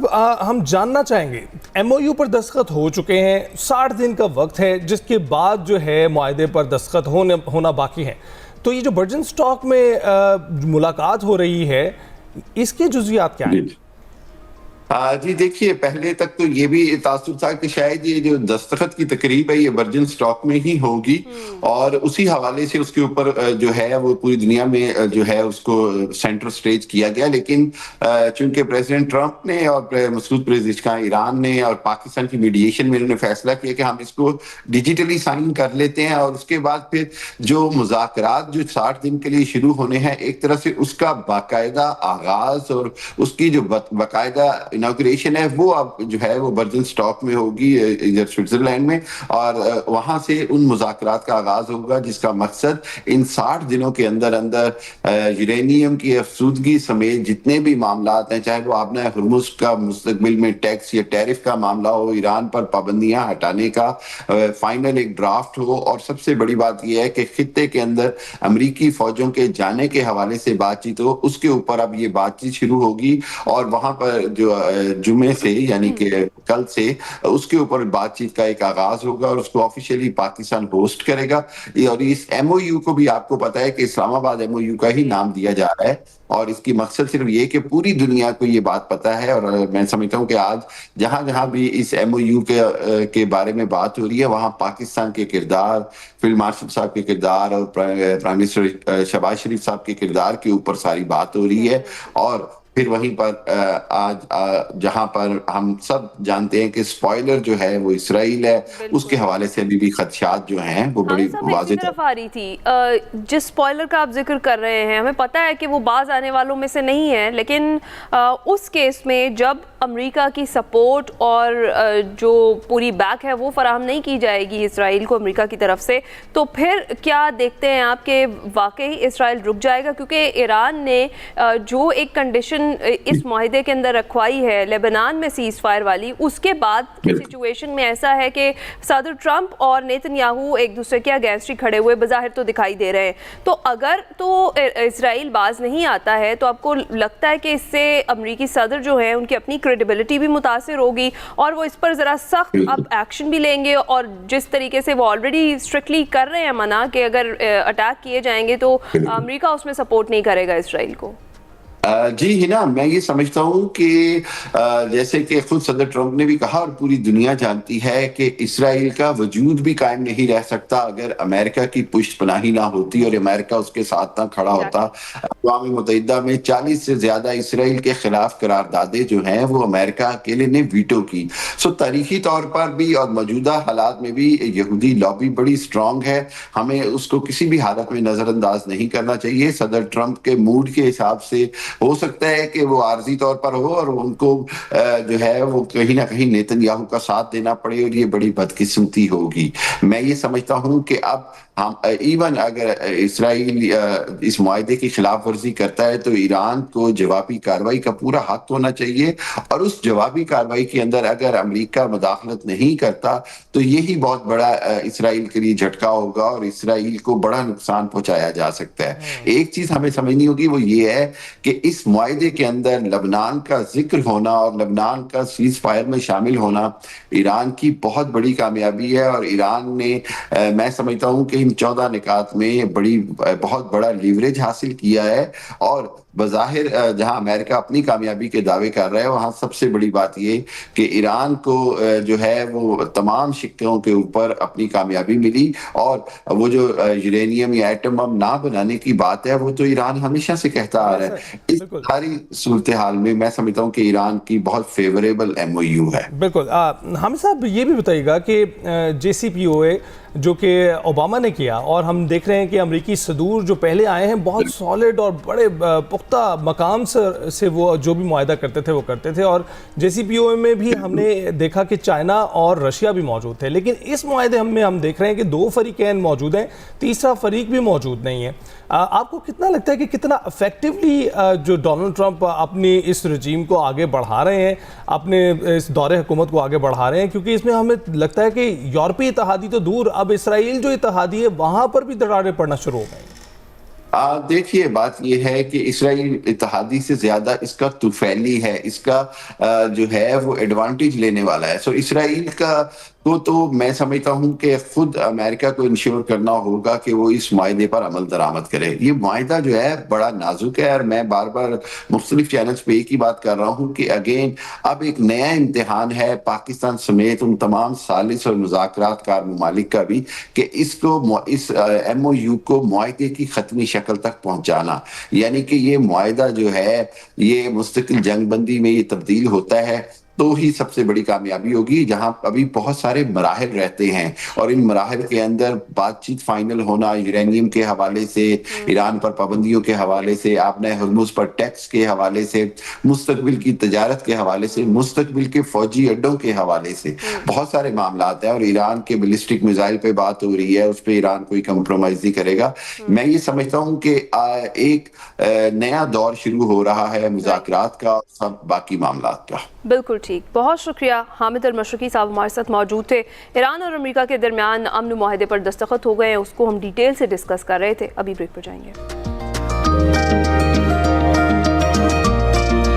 صاحب ہم جاننا چاہیں گے ایم او یو پر دستخط ہو چکے ہیں, 60 دن کا وقت ہے جس کے بعد جو ہے معاہدے پر دستخط ہونا باقی ہیں, تو یہ جو برجن اسٹاک میں ملاقات ہو رہی ہے اس کے جزیات کیا ہیں؟ جی دیکھیے, پہلے تک تو یہ بھی تاثر تھا کہ شاید یہ جو دستخط کی تقریب ہے یہ ورجن سٹاک میں ہی ہوگی, اور اسی حوالے سے اس کے اوپر جو ہے وہ پوری دنیا میں جو ہے اس کو سینٹر سٹیج کیا گیا. لیکن چونکہ پریزیڈنٹ ٹرمپ نے اور مسعود پزشکان ایران نے اور پاکستان کی میڈیشن میں انہوں نے فیصلہ کیا کہ ہم اس کو ڈیجیٹلی سائن کر لیتے ہیں, اور اس کے بعد پھر جو مذاکرات جو 60 دن کے لیے شروع ہونے ہیں ایک طرح سے اس کا باقاعدہ آغاز اور اس کی جو باقاعدہ انوگریشن ہے وہ اب جو ہے وہ ورجن سٹاک میں ہوگی ادھر سوئٹزرلینڈ میں, اور وہاں سے ان مذاکرات کا آغاز ہوگا جس کا مقصد ان 60 دنوں کے اندر یورینیم کی افزودگی سمیت جتنے بھی معاملات ہیں, چاہے وہ آبنہ ہرمز کا مستقبل میں ٹیکس یا ٹیرف کا معاملہ ہو, ایران پر پابندیاں ہٹانے کا فائنل ایک ڈرافٹ ہو, اور سب سے بڑی بات یہ ہے کہ خطے کے اندر امریکی فوجوں کے جانے کے حوالے سے بات چیت ہو, اس کے اوپر اب یہ بات چیت شروع ہوگی. اور وہاں پر جو جمعے سے یعنی کہ کل سے اس کے اوپر بات چیت کا ایک آغاز ہوگا, اور اس کو آفیشیلی پاکستان ہوسٹ کرے گا. اور اس ایم او یو کو بھی آپ کو پتا ہے کہ اسلام آباد ایم او یو کا ہی نام دیا جا رہا ہے, اور اس کی مقصد صرف یہ کہ پوری دنیا کو یہ بات پتا ہے. اور میں سمجھتا ہوں کہ آج جہاں جہاں بھی اس ایم او یو کے بارے میں بات ہو رہی ہے وہاں پاکستان کے کردار, فیلڈ مارشل صاحب کے کردار اور پرائم منسٹر شہباز شریف صاحب کے کردار کے اوپر ساری بات ہو رہی ہے. اور پھر وہیں پر آج جہاں پر ہم سب جانتے ہیں کہ سپوائلر جو ہے وہ اسرائیل ہے, اس کے حوالے سے ابھی بھی خدشات جو ہیں وہ بڑی واضح طرف آ رہی تھی. جس سپوائلر کا آپ ذکر کر رہے ہیں ہمیں پتہ ہے کہ وہ باز آنے والوں میں سے نہیں ہے, لیکن اس کیس میں جب امریکہ کی سپورٹ اور جو پوری بیک ہے وہ فراہم نہیں کی جائے گی اسرائیل کو امریکہ کی طرف سے, تو پھر کیا دیکھتے ہیں آپ کہ واقعی اسرائیل رک جائے گا؟ کیونکہ ایران نے جو ایک کنڈیشن اس معاہدے کے اندر رکھوائی ہے لیبنان میں سیز فائر والی, اس کے بعد کی سچویشن میں ایسا ہے کہ صدر ٹرمپ اور نیتن یاہو ایک دوسرے کے اگینسٹ ہی کھڑے ہوئے بظاہر تو دکھائی دے رہے ہیں. تو اگر تو اسرائیل باز نہیں آتا ہے تو آپ کو لگتا ہے کہ اس سے امریکی صدر جو ہیں ان کی اپنی کریڈیبلٹی بھی متاثر ہوگی, اور وہ اس پر ذرا سخت اب ایکشن بھی لیں گے, اور جس طریقے سے وہ آلریڈی اسٹرکٹلی کر رہے ہیں منع کہ اگر اٹیک کیے جائیں گے تو امریکہ اس میں سپورٹ نہیں کرے گا اسرائیل کو؟ جی ہنا, میں یہ سمجھتا ہوں کہ جیسے کہ خود صدر ٹرمپ نے بھی کہا اور پوری دنیا جانتی ہے کہ اسرائیل کا وجود بھی قائم نہیں رہ سکتا اگر امریکہ کی پشت پناہی نہ ہوتی اور امریکہ اس کے ساتھ نہ کھڑا ہوتا. اقوام متحدہ میں 40 سے زیادہ اسرائیل کے خلاف قراردادیں جو ہیں وہ امریکہ اکیلے نے ویٹو کی. تاریخی طور پر بھی اور موجودہ حالات میں بھی یہودی لابی بڑی سٹرونگ ہے, ہمیں اس کو کسی بھی حالت میں نظر انداز نہیں کرنا چاہیے. صدر ٹرمپ کے موڈ کے حساب سے ہو سکتا ہے کہ وہ عارضی طور پر ہو اور ان کو جو ہے وہ کہیں نہ کہیں نیتن یاہو کا ساتھ دینا پڑے, اور یہ بڑی بدقسمتی ہوگی. میں یہ سمجھتا ہوں کہ اب ہم ایون اگر اسرائیل اس معاہدے کی خلاف ورزی کرتا ہے تو ایران کو جوابی کارروائی کا پورا حق ہونا چاہیے, اور اس جوابی کارروائی کے اندر اگر امریکہ مداخلت نہیں کرتا تو یہی بہت بڑا اسرائیل کے لیے جھٹکا ہوگا اور اسرائیل کو بڑا نقصان پہنچایا جا سکتا ہے. ایک چیز ہمیں سمجھنی ہوگی وہ یہ ہے کہ اس معاہدے کے اندر لبنان کا ذکر ہونا اور لبنان کا سیز فائر میں شامل ہونا ایران کی بہت بڑی کامیابی ہے, اور ایران نے میں سمجھتا ہوں کہ ان 14 نکات میں بہت بڑا لیوریج حاصل کیا ہے. اور بظاہر جہاں امریکہ اپنی کامیابی کے دعوے کر رہا ہے وہاں سب سے بڑی بات یہ کہ ایران کو جو ہے وہ تمام شقوں کے اوپر اپنی کامیابی ملی, اور وہ جو یورینیم یا ایٹم بم نہ بنانے کی بات ہے وہ تو ایران ہمیشہ سے کہتا آ رہا ہے. اس ساری صورتحال میں میں سمجھتا ہوں کہ ایران کی بہت فیوریبل ایم او یو ہے. بالکل. حامد صاحب یہ بھی بتائیے گا کہ جے سی پی او اے جو کہ اوباما نے کیا, اور ہم دیکھ رہے ہیں کہ امریکی صدور جو پہلے آئے ہیں بہت سالڈ اور بڑے پختہ مقام سے وہ جو بھی معاہدہ کرتے تھے وہ کرتے تھے, اور جے سی پی او اے میں بھی ہم نے دیکھا کہ چائنا اور رشیا بھی موجود تھے. لیکن اس معاہدے میں ہم دیکھ رہے ہیں کہ 2 فریقین موجود ہیں, تیسرا فریق بھی موجود نہیں ہے. آپ کو کتنا لگتا ہے کہ کتنا افیکٹولی جو ڈونلڈ ٹرمپ اپنی اس رجیم کو آگے بڑھا رہے ہیں, اپنے اس دور حکومت کو آگے بڑھا رہے ہیں؟ کیونکہ اس میں ہمیں لگتا ہے کہ یورپی اتحادی تو دور, اب اسرائیل جو اتحادی ہے وہاں پر بھی دراڑیں پڑنا شروع ہو گئی. دیکھیے بات یہ ہے کہ اسرائیل اتحادی سے زیادہ اس کا طفیلی ہے، اس کا جو ہے وہ ایڈوانٹیج لینے والا ہے. سو اسرائیل کا تو میں سمجھتا ہوں کہ خود امریکہ کو انشور کرنا ہوگا کہ وہ اس معاہدے پر عمل درآمد کرے. یہ معاہدہ جو ہے بڑا نازک ہے، اور میں بار بار مختلف چینلز پہ ایک ہی بات کر رہا ہوں کہ اگین اب ایک نیا امتحان ہے پاکستان سمیت ان تمام ثالث اور مذاکرات کار ممالک کا بھی، کہ اس ایم او یو کو معاہدے کی ختمی شکل تک پہنچانا. یعنی کہ یہ معاہدہ جو ہے یہ مستقل جنگ بندی میں یہ تبدیل ہوتا ہے تو ہی سب سے بڑی کامیابی ہوگی، جہاں ابھی بہت سارے مراحل رہتے ہیں، اور ان مراحل کے اندر بات چیت فائنل ہونا یورینیم کے حوالے سے، ایران پر پابندیوں کے حوالے سے، آپ نے ہرمز پر ٹیکس کے حوالے سے، مستقبل کی تجارت کے حوالے سے، مستقبل کے فوجی اڈوں کے حوالے سے بہت سارے معاملات ہیں. اور ایران کے بیلسٹک میزائل پہ بات ہو رہی ہے، اس پہ ایران کوئی کمپرومائز نہیں کرے گا. میں یہ سمجھتا ہوں کہ ایک نیا دور شروع ہو رہا ہے مذاکرات کا، سب باقی معاملات کا. بالکل ٹھیک، بہت شکریہ. حامد المشرقی صاحب ہمارے ساتھ موجود تھے. ایران اور امریکہ کے درمیان امن معاہدے پر دستخط ہو گئے ہیں، اس کو ہم ڈیٹیل سے ڈسکس کر رہے تھے. ابھی بریک پر جائیں گے.